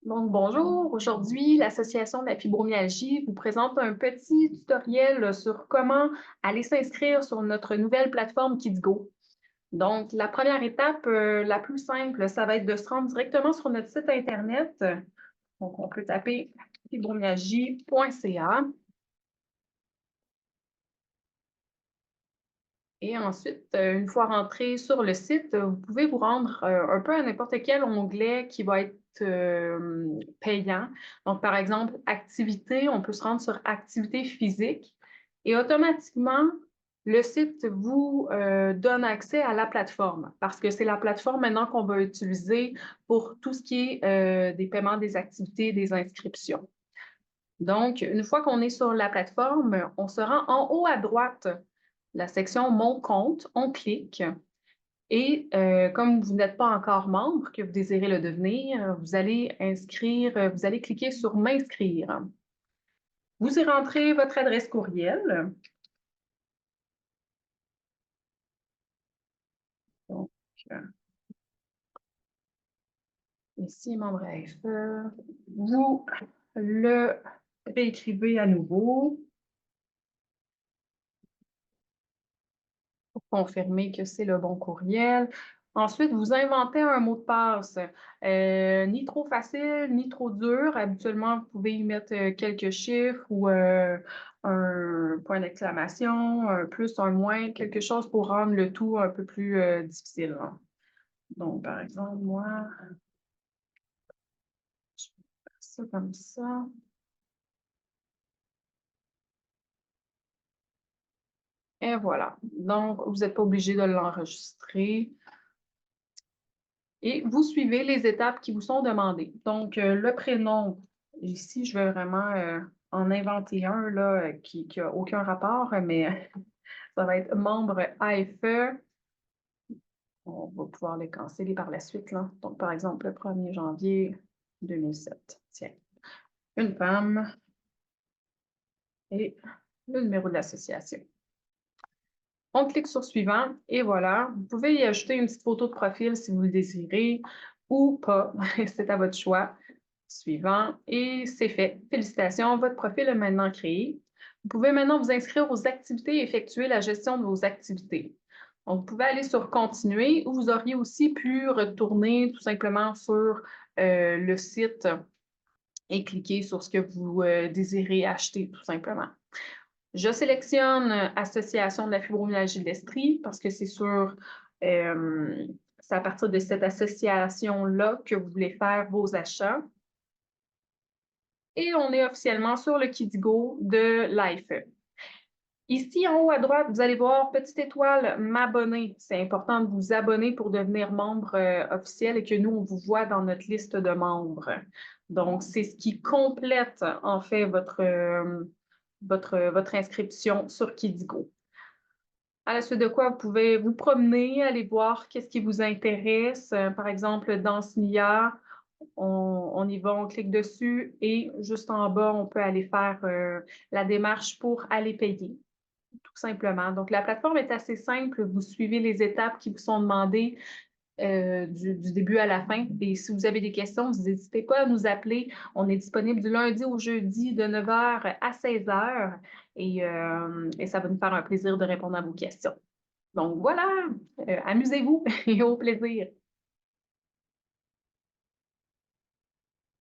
Donc, bonjour. Aujourd'hui, l'Association de la fibromyalgie vous présente un petit tutoriel sur comment aller s'inscrire sur notre nouvelle plateforme KidsGo. Donc, la première étape, la plus simple, ça va être de se rendre directement sur notre site Internet. Donc, on peut taper fibromyalgie.ca. Et ensuite, une fois rentré sur le site, vous pouvez vous rendre un peu à n'importe quel onglet qui va être payant. Donc, par exemple, activité, on peut se rendre sur activité physique et automatiquement, le site vous donne accès à la plateforme parce que c'est la plateforme maintenant qu'on va utiliser pour tout ce qui est des paiements des activités, des inscriptions. Donc, une fois qu'on est sur la plateforme, on se rend en haut à droite la section Mon compte, on clique et comme vous n'êtes pas encore membre, que vous désirez le devenir, vous allez vous allez cliquer sur M'inscrire. Vous y rentrez votre adresse courriel. Donc, euh, ici, membre AFE, vous le réécrivez à nouveau pour confirmer que c'est le bon courriel. Ensuite, vous inventez un mot de passe, ni trop facile, ni trop dur. Habituellement, vous pouvez y mettre quelques chiffres ou un point d'exclamation, un plus, un moins, quelque chose pour rendre le tout un peu plus difficile, hein. Donc, par exemple, moi, je vais faire ça comme ça. Et voilà. Donc, vous n'êtes pas obligé de l'enregistrer. Et vous suivez les étapes qui vous sont demandées. Donc, le prénom, ici, je vais vraiment en inventer un là, qui n'a aucun rapport, mais ça va être membre AFE. On va pouvoir les canceller par la suite, là. Donc, par exemple, le 1er janvier 2007. Tiens, une femme et le numéro de l'association. On clique sur Suivant et voilà. Vous pouvez y ajouter une petite photo de profil si vous le désirez ou pas. C'est à votre choix. Suivant et c'est fait. Félicitations, votre profil est maintenant créé. Vous pouvez maintenant vous inscrire aux activités et effectuer la gestion de vos activités. Donc, vous pouvez aller sur Continuer ou vous auriez aussi pu retourner tout simplement sur le site et cliquer sur ce que vous désirez acheter tout simplement. Je sélectionne Association de la fibromyalgie de l'Estrie parce que c'est c'est à partir de cette association-là que vous voulez faire vos achats. Et on est officiellement sur le KidsGo de l'AFE. Ici, en haut à droite, vous allez voir petite étoile M'abonner. C'est important de vous abonner pour devenir membre officiel et que nous, on vous voit dans notre liste de membres. Donc, c'est ce qui complète, en fait, votre inscription sur KidsGo. À la suite de quoi, vous pouvez vous promener, aller voir qu'est-ce qui vous intéresse. Par exemple, dans SNIA, on y va, on clique dessus et juste en bas, on peut aller faire la démarche pour aller payer, tout simplement. Donc, la plateforme est assez simple. Vous suivez les étapes qui vous sont demandées du début à la fin. Et si vous avez des questions, n'hésitez pas à nous appeler. On est disponible du lundi au jeudi de 9 h à 16 h et ça va nous faire un plaisir de répondre à vos questions. Donc voilà, amusez-vous et au plaisir.